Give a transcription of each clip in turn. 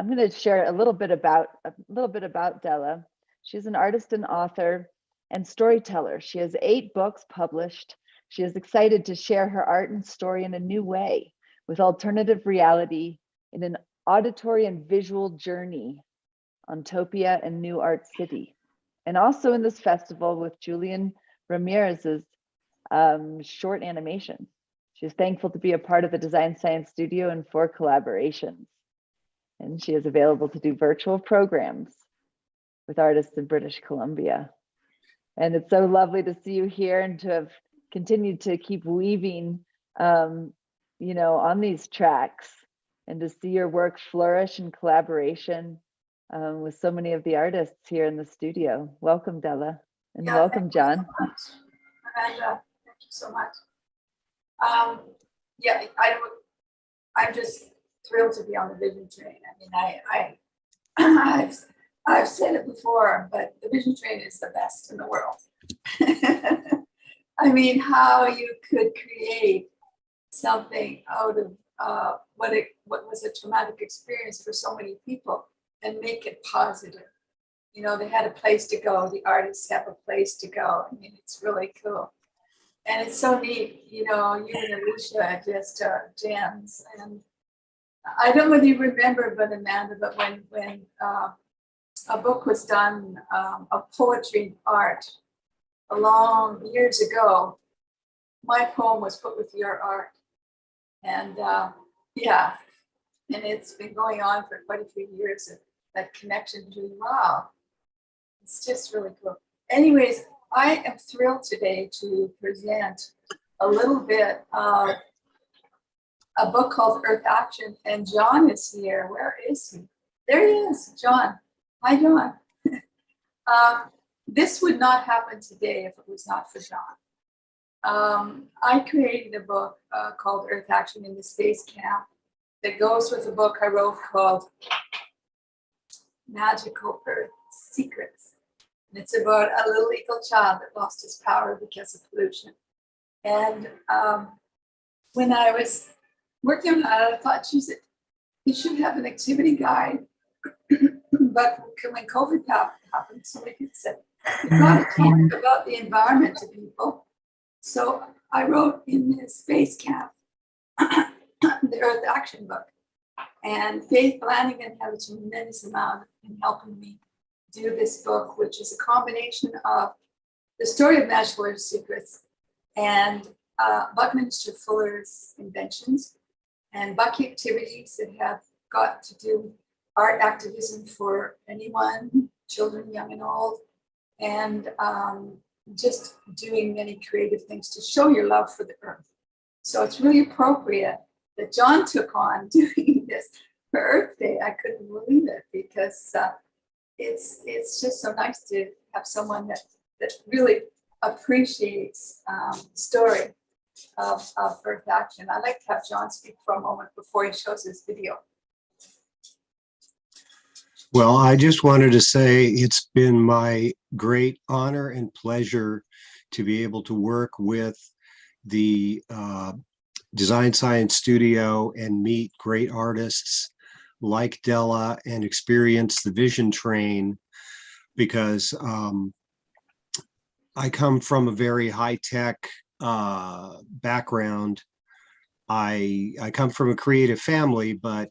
I'm going to share a little bit about Della. She's an artist and author and storyteller. She has 8 books published. She is excited to share her art and story in a new way with alternative reality in an auditory and visual journey on Topia and New Art City. And also in this festival with Julian Ramirez's short animation. She's thankful to be a part of the Design Science Studio and 4 collaborations. And she is available to do virtual programs with artists in British Columbia. And it's so lovely to see you here and to have continued to keep weaving, you know, on these tracks, and to see your work flourish in collaboration with so many of the artists here in the studio. Welcome, Della, and welcome, John. Amanda, thank you so much. Yeah, I'm just thrilled to be on the Vision Train. I mean, I've said it before, but the Vision Train is the best in the world. I mean, how you could create something out of what was a traumatic experience for so many people and make it positive. You know, they had a place to go. The artists have a place to go. I mean, it's really cool. And it's so neat, you know, you and Alicia just jams. And I don't know whether you remember, but Amanda, but when a book was done of poetry and art long years ago, my poem was put with your art. And yeah, and it's been going on for quite a few years, that connection between, wow, it's just really cool. Anyways, I am thrilled today to present a little bit of a book called Earth Action, and John is here. Where is he? There he is, John. Hi, John. This would not happen today if it was not for John. I created a book called Earth Action in the Space Camp that goes with a book I wrote called Magical Earth Secrets. And it's about a little eagle child that lost his power because of pollution. And when I was working on that, I thought, geez, you should have an activity guide. But when COVID happened, so many people said, you've got to talk about the environment to people. So I wrote in the Space Camp, the Earth Action book. And Faith Flanagan had a tremendous amount in helping me do this book, which is a combination of the story of Magical Earth Secrets and Buckminster Fuller's Inventions and Bucky Activities that have got to do with art activism for anyone, children, young and old, and just doing many creative things to show your love for the earth. So it's really appropriate that John took on doing this for Earth Day. I couldn't believe it because it's just so nice to have someone that really appreciates the story of Earth Action. I'd like to have John speak for a moment before he shows his video. Well, I just wanted to say it's been my great honor and pleasure to be able to work with the Design Science Studio and meet great artists like Della and experience the Vision Train, because I come from a very high-tech background. I come from a creative family, but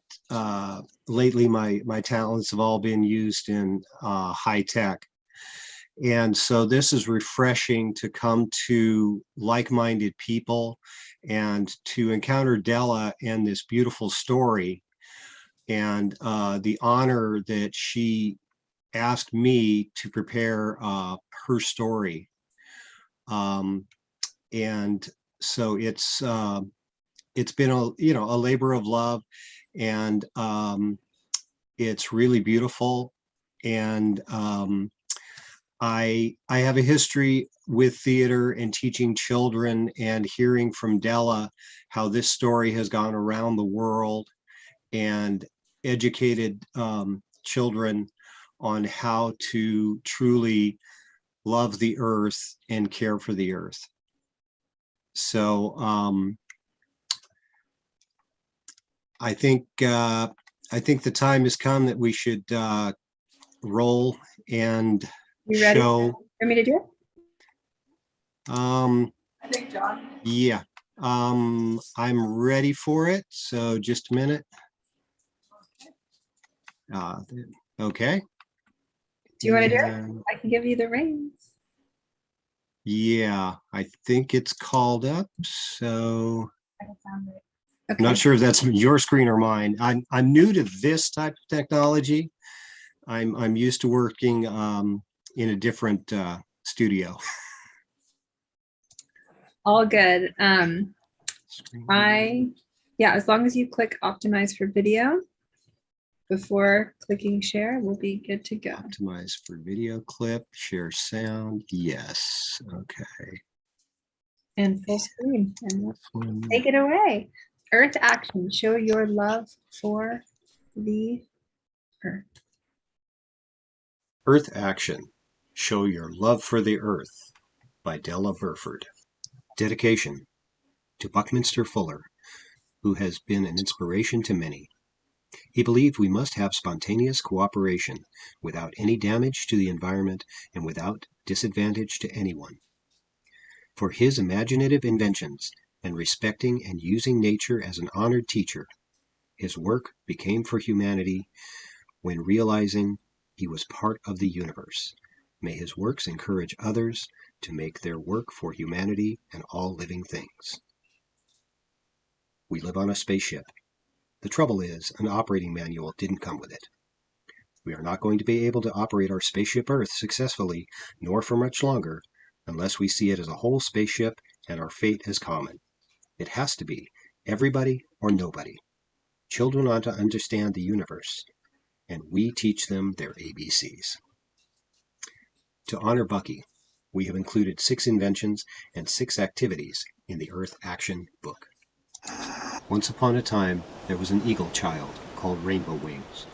lately my talents have all been used in high tech. And so this is refreshing to come to like-minded people and to encounter Della and this beautiful story, and the honor that she asked me to prepare her story. And so it's been a labor of love, and it's really beautiful. And I have a history with theater and teaching children, and hearing from Della how this story has gone around the world and educated children on how to truly love the earth and care for the earth. So I think I think the time has come that we should roll and You ready? show. For me to do it? I think, John. Yeah, I'm ready for it. So just a minute. Okay. Do you want to do it? And, I can give you the reins. yeah, I think it's called up. So I can sound it. I'm Okay. not sure if that's your screen or mine. I'm new to this type of technology. I'm used to working in a different studio. All good. Yeah, as long as you click optimize for video before clicking share, we'll be good to go. Optimize for video clip, share sound. Yes. Okay. And full screen. And take it away. Earth action. Show your love for the earth. Earth action. Show your love for the earth by Della Burford. Dedication to Buckminster Fuller, who has been an inspiration to many. He believed we must have spontaneous cooperation without any damage to the environment and without disadvantage to anyone. For his imaginative inventions and respecting and using nature as an honored teacher, his work became for humanity when realizing he was part of the universe. May his works encourage others to make their work for humanity and all living things. We live on a spaceship. The trouble is, an operating manual didn't come with it. We are not going to be able to operate our spaceship Earth successfully, nor for much longer, unless we see it as a whole spaceship and our fate as common. It has to be everybody or nobody. Children ought to understand the universe, and we teach them their ABCs. To honor Bucky, we have included 6 inventions and 6 activities in the Earth Action book. Once upon a time, there was an eagle child called Rainbow Wings.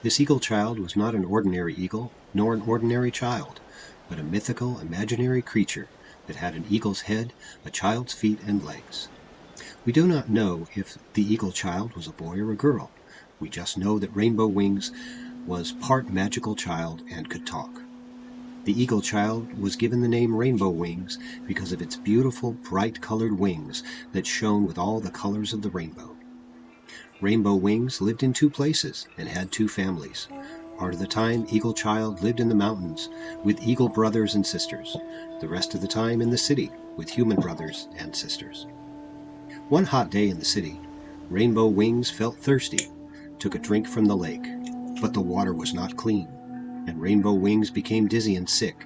This eagle child was not an ordinary eagle, nor an ordinary child, but a mythical, imaginary creature that had an eagle's head, a child's feet and legs. We do not know if the eagle child was a boy or a girl. We just know that Rainbow Wings was part magical child and could talk. The eagle child was given the name Rainbow Wings because of its beautiful, bright-colored wings that shone with all the colors of the rainbow. Rainbow Wings lived in 2 places and had 2 families. Part of the time, Eagle Child lived in the mountains with eagle brothers and sisters. The rest of the time in the city with human brothers and sisters. One hot day in the city, Rainbow Wings felt thirsty, took a drink from the lake, but the water was not clean, and Rainbow Wings became dizzy and sick.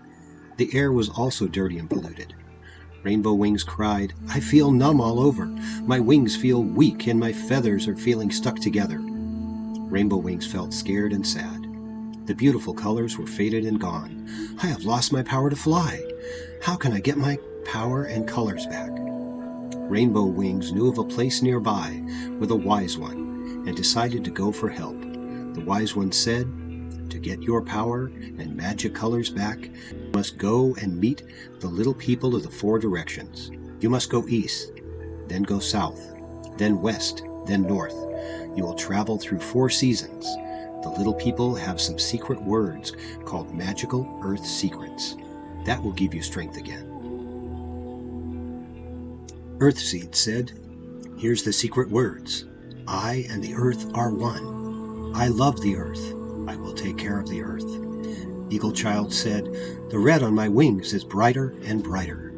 The air was also dirty and polluted. Rainbow Wings cried, "I feel numb all over. My wings feel weak and my feathers are feeling stuck together." Rainbow Wings felt scared and sad. The beautiful colors were faded and gone. "I have lost my power to fly. How can I get my power and colors back?" Rainbow Wings knew of a place nearby with a wise one and decided to go for help. The wise one said, "To get your power and magic colors back, you must go and meet the little people of the 4 directions. You must go east, then go south, then west, then north. You will travel through 4 seasons. The little people have some secret words called magical earth secrets. That will give you strength again." Earthseed said, "Here's the secret words. I and the earth are one. I love the earth. I will take care of the earth." Eagle Child said, "The red on my wings is brighter and brighter."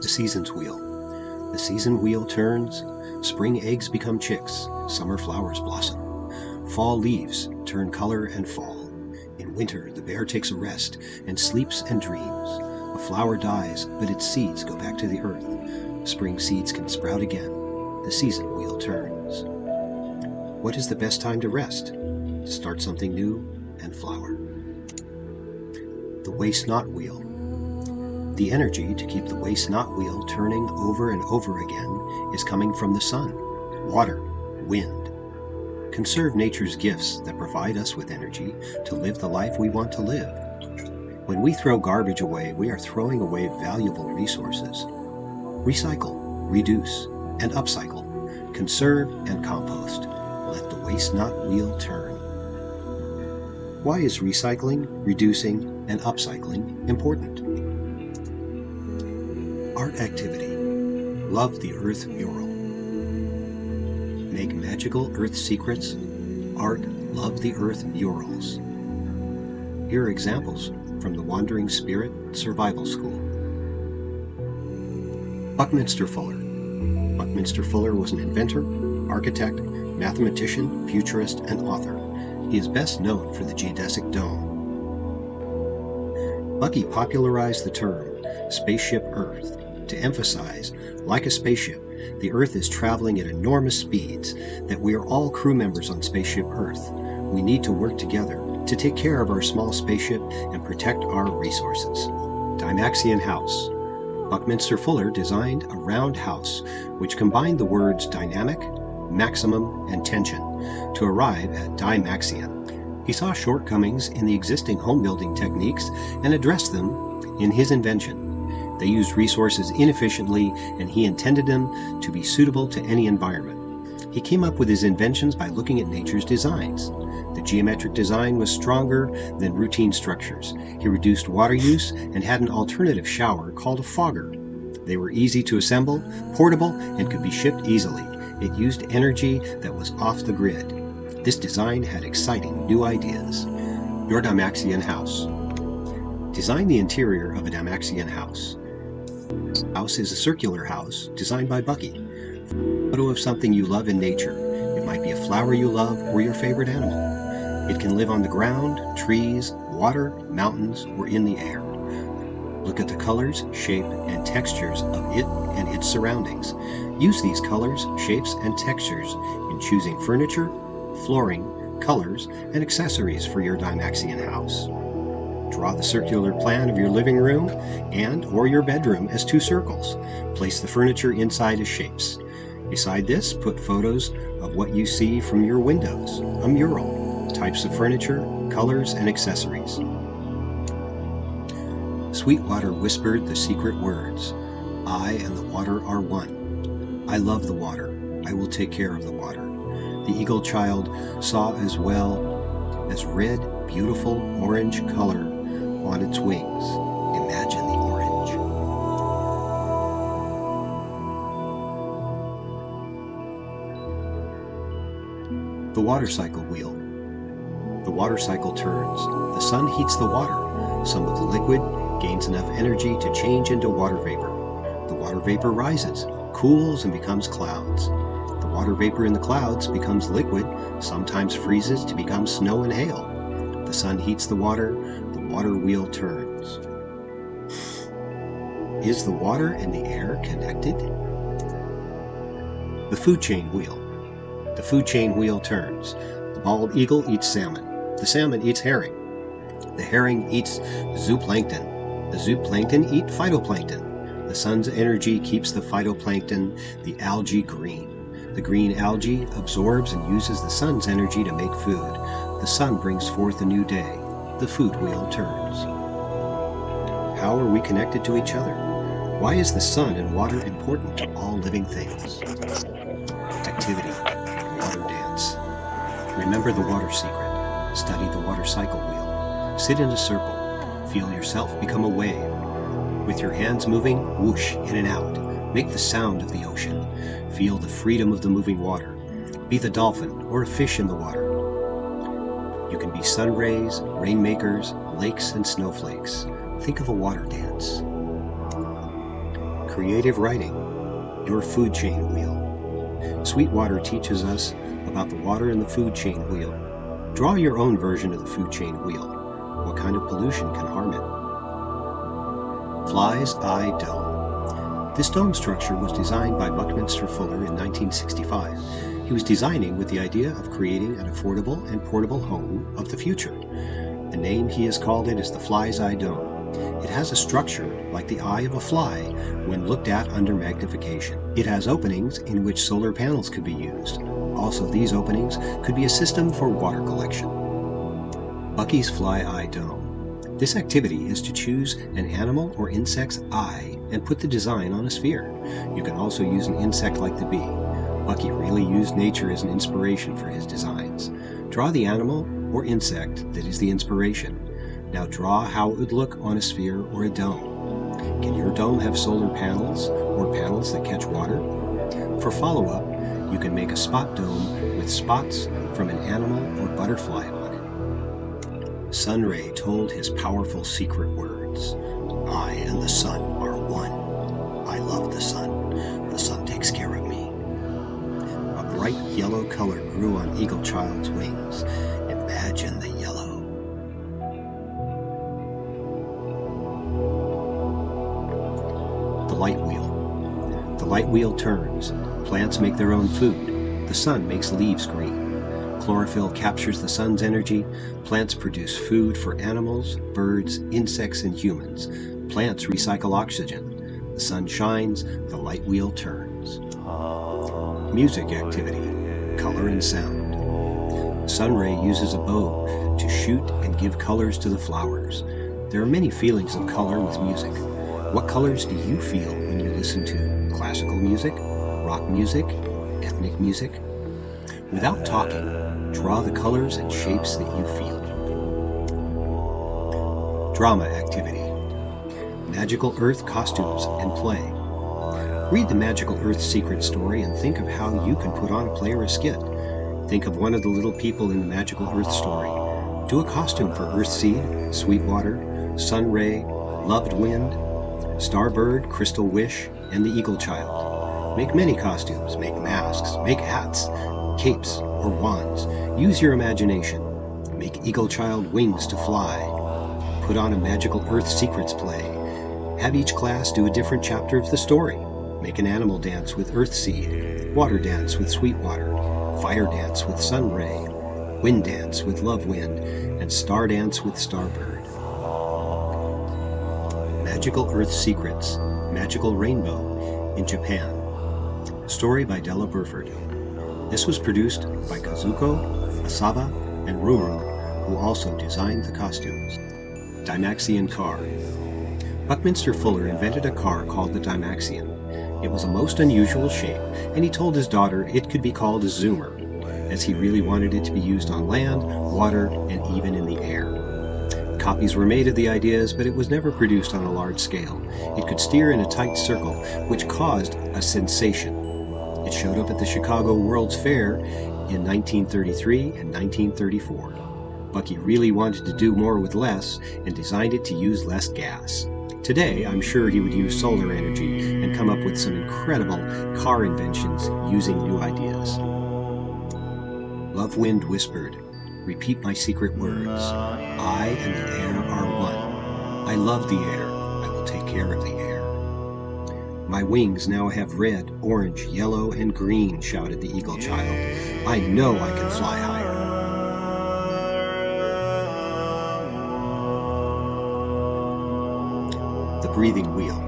The season's wheel. The season wheel turns. Spring eggs become chicks. Summer flowers blossom. Fall leaves turn color and fall. In winter, the bear takes a rest and sleeps and dreams. A flower dies, but its seeds go back to the earth. Spring seeds can sprout again. The season wheel turns. What is the best time to rest? To start something new and flower. The waste not wheel. The energy to keep the waste not wheel turning over and over again is coming from the sun, water, wind. Conserve nature's gifts that provide us with energy to live the life we want to live. When we throw garbage away, we are throwing away valuable resources. Recycle, reduce, and upcycle, conserve and compost. Let the waste not wheel turn. Why is recycling, reducing, and upcycling important? Art activity. Love the Earth mural. Make magical Earth secrets. Art Love the Earth murals. Here are examples from the Wandering Spirit Survival School. Buckminster Fuller. Buckminster Fuller was an inventor, architect, mathematician, futurist, and author. He is best known for the geodesic dome. Bucky popularized the term spaceship Earth to emphasize, like a spaceship, the Earth is traveling at enormous speeds, that we are all crew members on spaceship Earth. We need to work together to take care of our small spaceship and protect our resources. Dymaxion House. Buckminster Fuller designed a round house which combined the words dynamic, maximum, and tension to arrive at Dymaxion. He saw shortcomings in the existing home building techniques and addressed them in his invention. They used resources inefficiently, and he intended them to be suitable to any environment. He came up with his inventions by looking at nature's designs. The geometric design was stronger than routine structures. He reduced water use and had an alternative shower called a fogger. They were easy to assemble, portable, and could be shipped easily. It used energy that was off the grid. This design had exciting new ideas. Your Dymaxion house. Design the interior of a Dymaxion house. House is a circular house designed by Bucky. Photo of something you love in nature. It might be a flower you love or your favorite animal. It can live on the ground, trees, water, mountains, or in the air. Look at the colors, shape, and textures of it and its surroundings. Use these colors, shapes, and textures in choosing furniture, flooring, colors, and accessories for your Dymaxion house. Draw the circular plan of your living room and or your bedroom as two circles. Place the furniture inside as shapes. Beside this, put photos of what you see from your windows, a mural, types of furniture, colors, and accessories. Sweetwater whispered the secret words, "I and the water are one. I love the water. I will take care of the water." The eagle child saw as well as red, beautiful orange color on its wings. Imagine the orange. The water cycle wheel. The water cycle turns. The sun heats the water. Some of the liquid gains enough energy to change into water vapor. The water vapor rises, cools, and becomes clouds. The water vapor in the clouds becomes liquid, sometimes freezes to become snow and hail. The sun heats the water wheel turns. Is the water and the air connected? The food chain wheel. The food chain wheel turns. The bald eagle eats salmon. The salmon eats herring. The herring eats zooplankton. The zooplankton eat phytoplankton. The sun's energy keeps the phytoplankton, the algae, green. The green algae absorbs and uses the sun's energy to make food. The sun brings forth a new day. The food wheel turns. How are we connected to each other? Why is the sun and water important to all living things? Activity. Water dance. Remember the water secret. Study the water cycle wheel. Sit in a circle. Feel yourself become a wave. With your hands moving, whoosh, in and out. Make the sound of the ocean. Feel the freedom of the moving water. Be the dolphin or a fish in the water. You can be sun rays, rainmakers, lakes, and snowflakes. Think of a water dance. Creative writing. Your food chain wheel. Sweetwater teaches us about the water and the food chain wheel. Draw your own version of the food chain wheel. What kind of pollution can harm it? Fly's Eye Dome. This dome structure was designed by Buckminster Fuller in 1965. He was designing with the idea of creating an affordable and portable home of the future. The name he has called it is the Fly's Eye Dome. It has a structure like the eye of a fly when looked at under magnification. It has openings in which solar panels could be used. Also, these openings could be a system for water collection. Bucky's Fly Eye Dome. This activity is to choose an animal or insect's eye and put the design on a sphere. You can also use an insect like the bee. Bucky really used nature as an inspiration for his designs. Draw the animal or insect that is the inspiration. Now draw how it would look on a sphere or a dome. Can your dome have solar panels or panels that catch water? For follow-up, you can make a spot dome with spots from an animal or butterfly on it. Sunray told his powerful secret words. I and the sun are one. I love the sun. The sun takes care of me. A bright yellow color grew on Eagle Child's wings. Imagine the yellow. The light wheel. The light wheel turns. Plants make their own food. The sun makes leaves green. Chlorophyll captures the sun's energy. Plants produce food for animals, birds, insects, and humans. Plants recycle oxygen. The sun shines, the light wheel turns. Music activity, color and sound. Sunray uses a bow to shoot and give colors to the flowers. There are many feelings of color with music. What colors do you feel when you listen to classical music, rock music, ethnic music? Without talking, draw the colors and shapes that you feel. Drama activity. Magical Earth costumes and play. Read the Magical Earth secret story and think of how you can put on a play or a skit. Think of one of the little people in the Magical Earth story. Do a costume for Earthseed, Sweetwater, Sunray, Loved Wind, Starbird, Crystal Wish, and the Eagle Child. Make many costumes, make masks, make hats, capes, or wands. Use your imagination. Make Eagle Child wings to fly. Put on a Magical Earth Secrets play. Have each class do a different chapter of the story. Make an animal dance with Earthseed, water dance with Sweetwater, fire dance with Sunray, wind dance with LoveWind, and star dance with Starbird. Magical Earth Secrets, Magical Rainbow in Japan. Story by Della Burford. This was produced by Kazuko, Asaba, and Ruru, who also designed the costumes. Dymaxion Car. Buckminster Fuller invented a car called the Dymaxion. It was a most unusual shape, and he told his daughter it could be called a zoomer, as he really wanted it to be used on land, water, and even in the air. Copies were made of the ideas, but it was never produced on a large scale. It could steer in a tight circle, which caused a sensation. It showed up at the Chicago World's Fair in 1933 and 1934. Bucky really wanted to do more with less and designed it to use less gas. Today, I'm sure he would use solar energy and come up with some incredible car inventions using new ideas. LoveWind whispered, "Repeat my secret words. I and the air are one. I love the air. I will take care of the air." "My wings now have red, orange, yellow, and green," shouted the Eagle Child. "I know I can fly higher." The breathing wheel.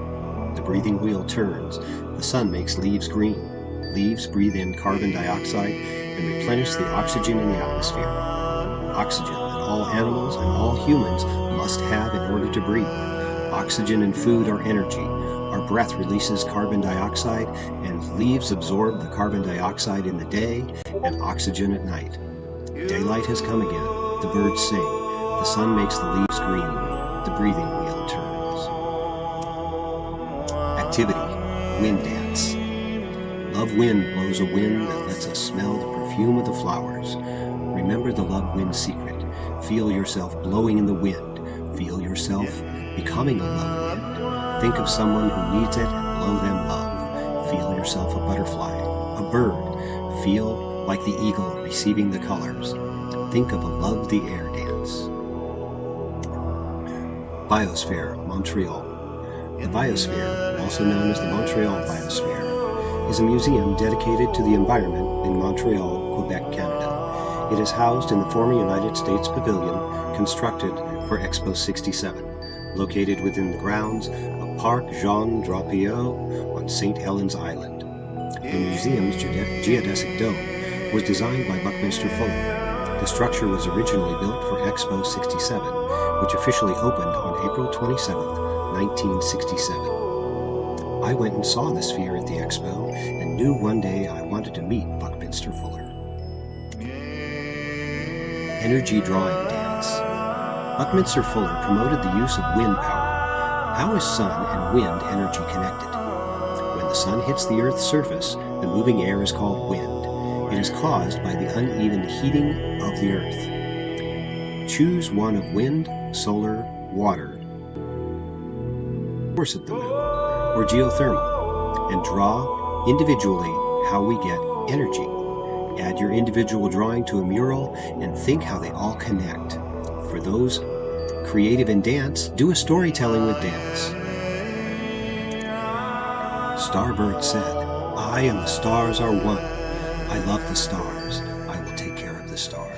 The breathing wheel turns. The sun makes leaves green. Leaves breathe in carbon dioxide and replenish the oxygen in the atmosphere. Oxygen that all animals and all humans must have in order to breathe. Oxygen and food are energy. Our breath releases carbon dioxide, and leaves absorb the carbon dioxide in the day and oxygen at night. Daylight has come again. The birds sing. The sun makes the leaves green. The breathing wheel turns. Activity. Wind dance. LoveWind blows a wind that lets us smell the perfume of the flowers. Remember the LoveWind secret. Feel yourself blowing in the wind. Feel yourself becoming a LoveWind. Think of someone who needs it and blow them love. Feel yourself a butterfly, a bird. Feel like the eagle receiving the colors. Think of a Love the Air dance. Biosphere, Montreal. The Biosphere, also known as the Montreal Biosphere, is a museum dedicated to the environment in Montreal, Quebec, Canada. It is housed in the former United States Pavilion, constructed for Expo 67, located within the grounds of Parc Jean Drapeau on St. Helens Island. The museum's geodesic dome was designed by Buckminster Fuller. The structure was originally built for Expo 67, which officially opened on April 27, 1967. I went and saw the sphere at the expo and knew one day I wanted to meet Buckminster Fuller. Energy Drawing Dance. Buckminster Fuller promoted the use of wind power. How is sun and wind energy connected? When the sun hits the Earth's surface, the moving air is called wind. It is caused by the uneven heating of the Earth. Choose one of wind, solar, water, source of the moon, or geothermal, and draw individually how we get energy. Add your individual drawing to a mural and think how they all connect. For those creative in dance, do a storytelling with dance. Starbird said, "I and the stars are one. I love the stars. I will take care of the stars."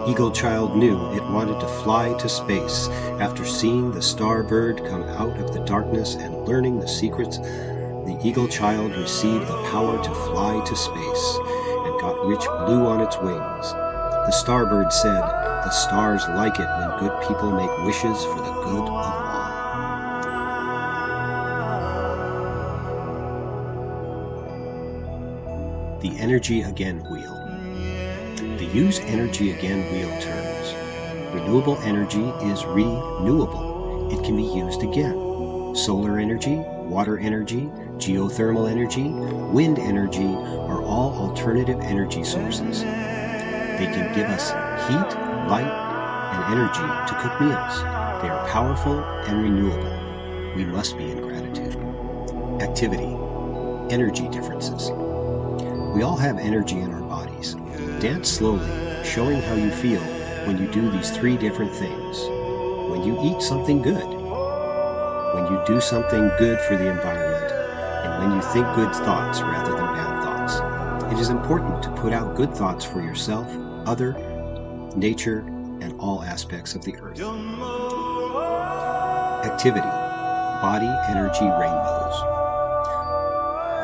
Eagle Child knew it wanted to fly to space. After seeing the starbird come out of the darkness and learning the secrets, the Eagle Child received the power to fly to space and got rich blue on its wings. The starbird said, "The stars like it when good people make wishes for the good of all." The Energy Again Wheel. The Use Energy Again wheel turns. Renewable energy is renewable. It can be used again. Solar energy, water energy, geothermal energy, wind energy are all alternative energy sources. They can give us heat, light, and energy to cook meals. They are powerful and renewable. We must be in gratitude. Activity. Energy differences. We all have energy in our bodies. Dance slowly, showing how you feel when you do these 3 different things. When you eat something good, when you do something good for the environment, and when you think good thoughts rather than bad thoughts. It is important to put out good thoughts for yourself, other, nature, and all aspects of the earth. Activity. Body energy rainbows.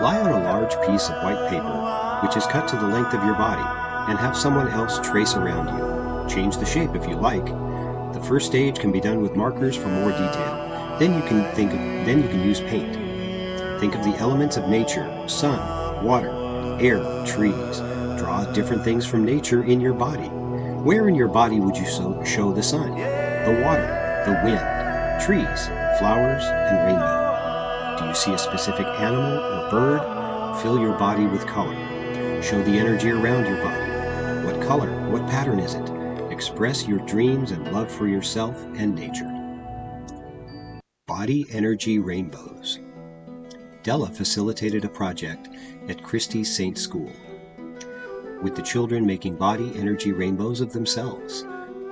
Lie on a large piece of white paper, which is cut to the length of your body, and have someone else trace around you. Change the shape if you like. The first stage can be done with markers for more detail. Then you can use paint. Think of the elements of nature: sun, water, air, trees. Draw different things from nature in your body. Where in your body would you show the sun, the water, the wind, trees, flowers, and rainbow? Do you see a specific animal or bird? Fill your body with color. Show the energy around your body. What color? What pattern is it? Express your dreams and love for yourself and nature. Body energy rainbows. Della facilitated a project at Christie's Saint School, with the children making body energy rainbows of themselves.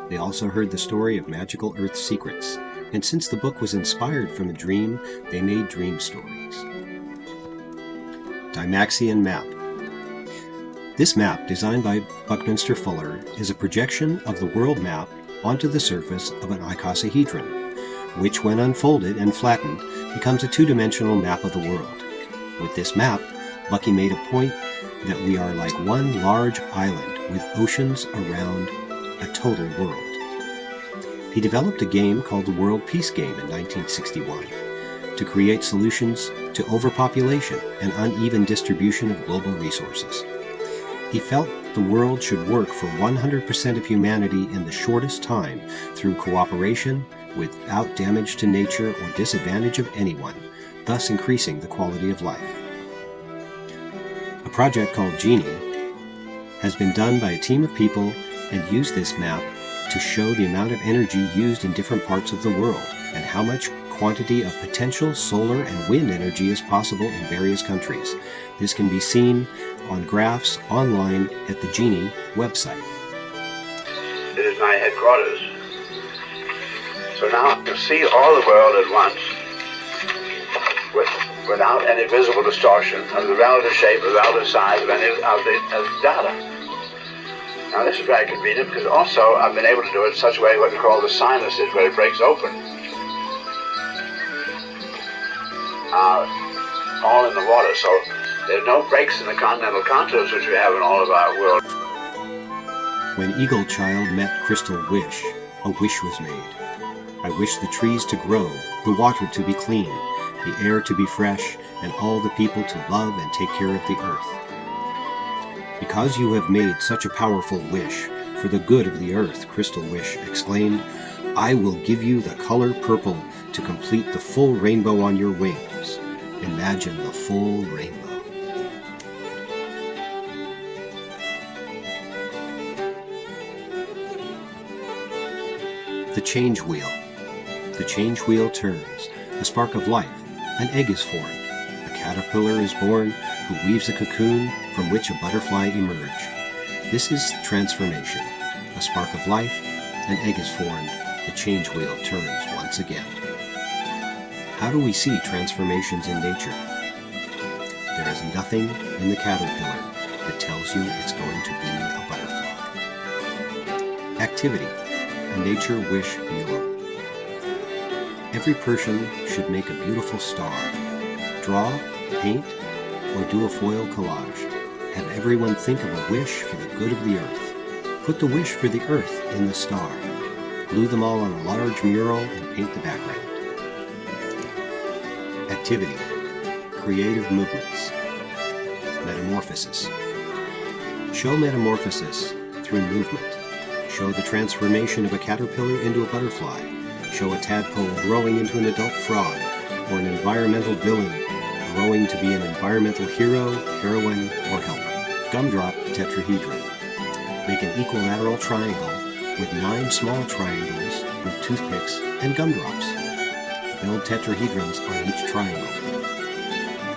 They also heard the story of magical earth secrets, and since the book was inspired from a dream, they made dream stories. Dymaxion Map. This map, designed by Buckminster Fuller, is a projection of the world map onto the surface of an icosahedron, which, when unfolded and flattened, becomes a 2-dimensional map of the world. With this map, Bucky made a point that we are like one large island with oceans around a total world. He developed a game called the World Peace Game in 1961 to create solutions to overpopulation and uneven distribution of global resources. He felt the world should work for 100% of humanity in the shortest time through cooperation without damage to nature or disadvantage of anyone, thus increasing the quality of life. A project called Genie has been done by a team of people and used this map to show the amount of energy used in different parts of the world and how much quantity of potential solar and wind energy is possible in various countries. This can be seen on graphs online at the Genie website. It is my headquarters. So now to see all the world at once without any visible distortion of the relative shape or relative size of any of the data. Now this is very convenient because also I've been able to do it in such a way what we call the sinuses, where it breaks open. All in the water, so there's no breaks in the continental contours which we have in all of our world. When Eagle Child met Crystal Wish, a wish was made. I wish the trees to grow, the water to be clean, the air to be fresh, and all the people to love and take care of the earth. Because you have made such a powerful wish for the good of the earth, Crystal Wish exclaimed, I will give you the color purple to complete the full rainbow on your wings. Imagine the full rainbow. The change wheel. The change wheel turns. A spark of life. An egg is formed. A caterpillar is born who weaves a cocoon from which a butterfly emerge. This is transformation. A spark of life. An egg is formed. The change wheel turns once again. How do we see transformations in nature? There is nothing in the caterpillar that tells you it's going to be a butterfly. Activity. A nature wish bureau. Every person should make a beautiful star. Draw, paint, or do a foil collage. Have everyone think of a wish for the good of the earth. Put the wish for the earth in the star. Glue them all on a large mural and paint the background. Activity. Creative movements. Metamorphosis. Show metamorphosis through movement. Show the transformation of a caterpillar into a butterfly. Show a tadpole growing into an adult frog, or an environmental villain growing to be an environmental hero, heroine, or helper. Gumdrop tetrahedron. Make an equilateral triangle with 9 small triangles with toothpicks and gumdrops. Build tetrahedrons on each triangle.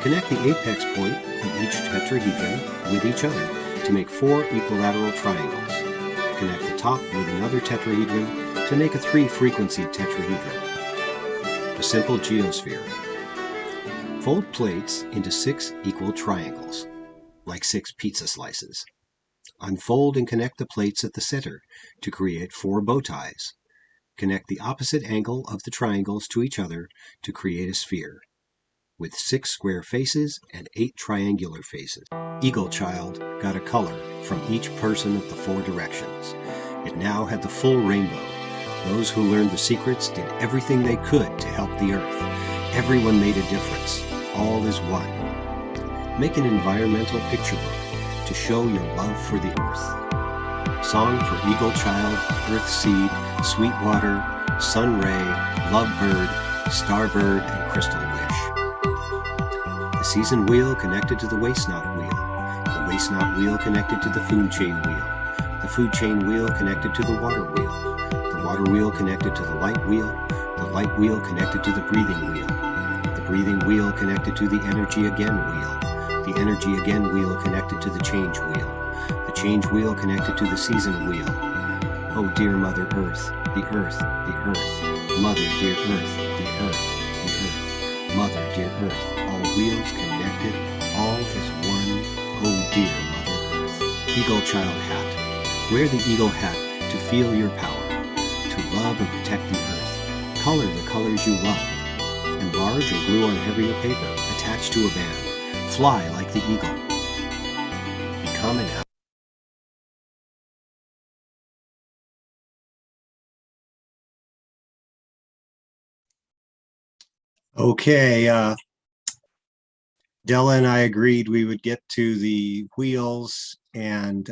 Connect the apex point of each tetrahedron with each other to make 4 equilateral triangles. Connect the top with another tetrahedron to make a 3-frequency tetrahedron. A simple geosphere. Fold plates into 6 equal triangles, like 6 pizza slices. Unfold and connect the plates at the center to create 4 bow ties. Connect the opposite angle of the triangles to each other to create a sphere, with 6 square faces and 8 triangular faces. Eagle Child got a color from each person of the 4 directions. It now had the full rainbow. Those who learned the secrets did everything they could to help the earth. Everyone made a difference. All is one. Make an environmental picture book to show your love for the earth. Song for Eagle Child, Earth Seed, Sweetwater, Sun Ray, Lovebird, Starbird, and Crystal Wish. The season wheel connected to the waste knot wheel. The waste knot wheel connected to the food chain wheel. The food chain wheel connected to the water wheel. The water wheel connected to the light wheel. The light wheel connected to the breathing wheel. The breathing wheel connected to the energy again wheel. The energy again wheel connected to the change wheel. The change wheel connected to the season wheel. Oh dear Mother Earth, the earth, the earth. Mother dear Earth, the earth, the earth. Mother dear Earth, all wheels connected, all is one. Oh dear Mother Earth. Eagle Child hat. Wear the eagle hat to feel your power, to love and protect the earth. Color the colors you love. Enlarge or glue on heavier paper, attach to a band. Fly like the eagle. Become an Okay, Della and I agreed we would get to the wheels and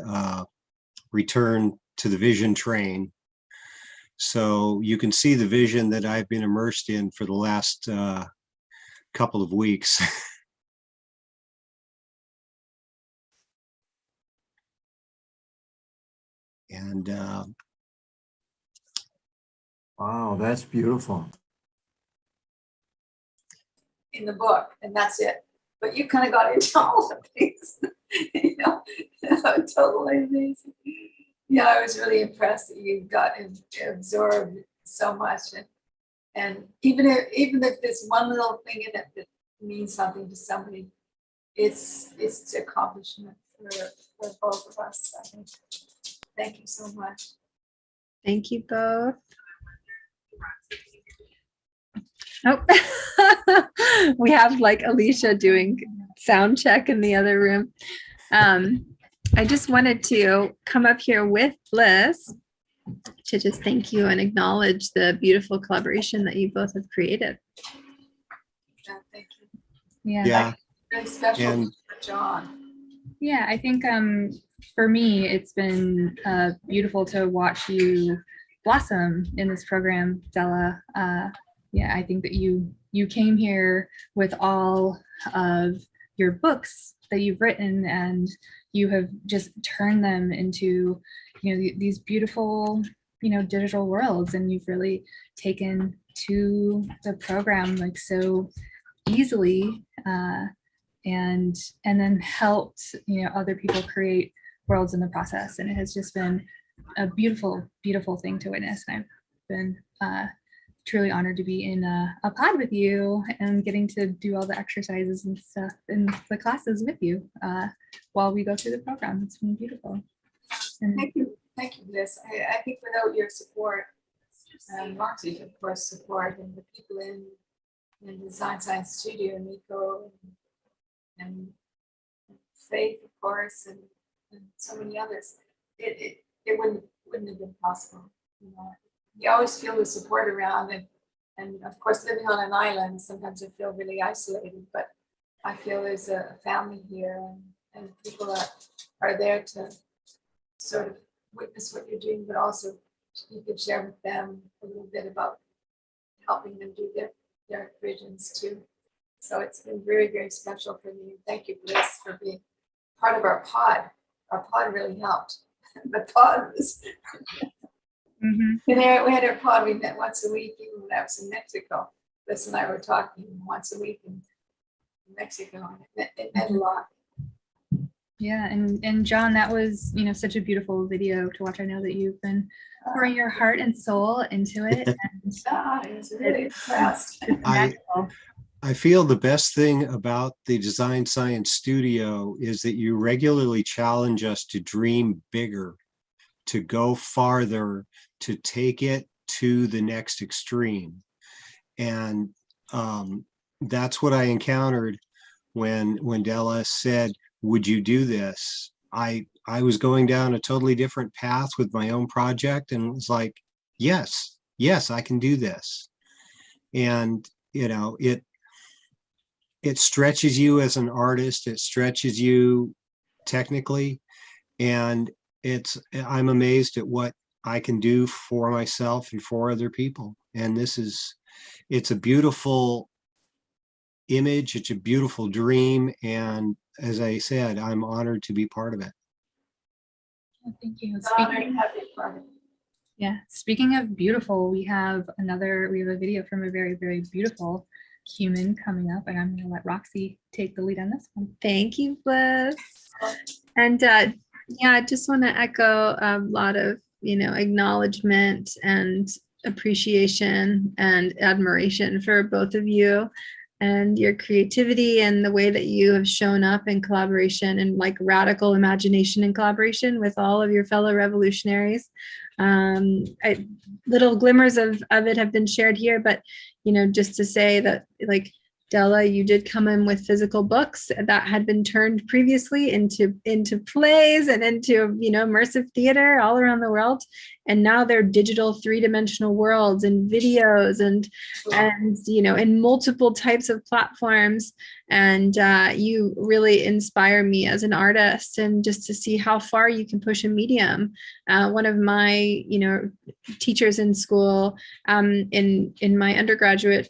return to the vision train. So you can see the vision that I've been immersed in for the last couple of weeks. And wow, that's beautiful. In the book, and that's it. But you kind of got into all of these, totally amazing. Yeah, I was really impressed that you got absorbed so much, and even if there's one little thing in it that means something to somebody, it's an accomplishment for both of us. I think. Thank you so much. Thank you both. Oh, we have like Alicia doing sound check in the other room. I just wanted to come up here with Bliss to just thank you and acknowledge the beautiful collaboration that you both have created. Yeah. Really special And for John. Yeah, I think for me, it's been beautiful to watch you blossom in this program, Della. Yeah, I think that you came here with all of your books that you've written, and you have just turned them into, these beautiful, digital worlds, and you've really taken to the program like so easily. And then helped other people create worlds in the process, and it has just been a beautiful thing to witness. And I've been truly honored to be in a pod with you and getting to do all the exercises and stuff in the classes with you while we go through the program. It's been beautiful. And Thank you, Liz. I think without your support and Roxy's, of course, support, and the people in Design Science Studio, Nico and Faith, of course, and so many others, it wouldn't have been possible. You always feel the support around, and of course, living on an island, sometimes I feel really isolated, but I feel there's a family here, and people are there to sort of witness what you're doing, but also you can share with them a little bit about helping them do their visions too. So it's been very, very special for me. Thank you, Bliss, for being part of our pod. Our pod really helped. The pod was, we had our pod, we met once a week, even when I was in Mexico. Bliss and I were talking once a week in Mexico, and it meant a lot. yeah, and John, that was such a beautiful video to watch. I know that you've been pouring your heart and soul into it. And I was really impressed. I feel the best thing about the Design Science Studio is that you regularly challenge us to dream bigger, to go farther, to take it to the next extreme. And that's what I encountered when Della said, would you do this? I was going down a totally different path with my own project, and was like, yes, I can do this. And it stretches you as an artist, it stretches you technically, and I'm amazed at what I can do for myself and for other people. And it's a beautiful image, it's a beautiful dream, and as I said, I'm honored to be part of it. Thank you. Speaking of beautiful, we have a video from a very, very beautiful human coming up, and I'm going to let Roxy take the lead on this one. Thank you, Bliss. And I just want to echo a lot of acknowledgement and appreciation and admiration for both of you and your creativity and the way that you have shown up in collaboration and like radical imagination and collaboration with all of your fellow revolutionaries. Little glimmers of it have been shared here, but just to say that, like, Della, you did come in with physical books that had been turned previously into plays and into immersive theater all around the world, and now they're digital 3-dimensional worlds and videos and in multiple types of platforms. And you really inspire me as an artist, and just to see how far you can push a medium. One of my teachers in school, in my undergraduate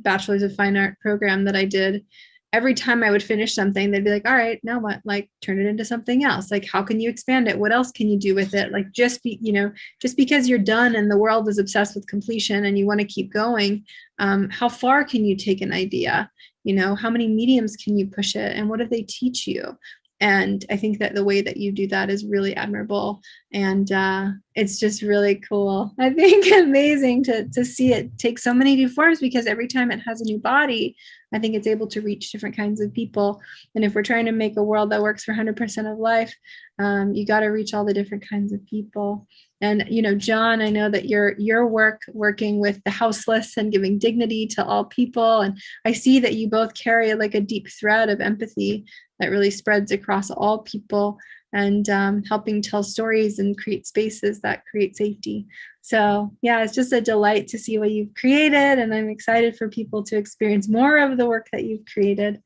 Bachelor's of Fine Art program that I did, every time I would finish something, they'd be like, all right, now what? Like, turn it into something else. Like, how can you expand it? What else can you do with it? Like, just because you're done and the world is obsessed with completion and you want to keep going, how far can you take an idea? How many mediums can you push it? And what do they teach you? And I think that the way that you do that is really admirable. And it's just really cool. I think amazing to see it take so many new forms, because every time it has a new body, I think it's able to reach different kinds of people. And if we're trying to make a world that works for 100% of life, you got to reach all the different kinds of people. And, John, I know that your work working with the houseless and giving dignity to all people. And I see that you both carry like a deep thread of empathy that really spreads across all people, and helping tell stories and create spaces that create safety. So yeah, it's just a delight to see what you've created, and I'm excited for people to experience more of the work that you've created.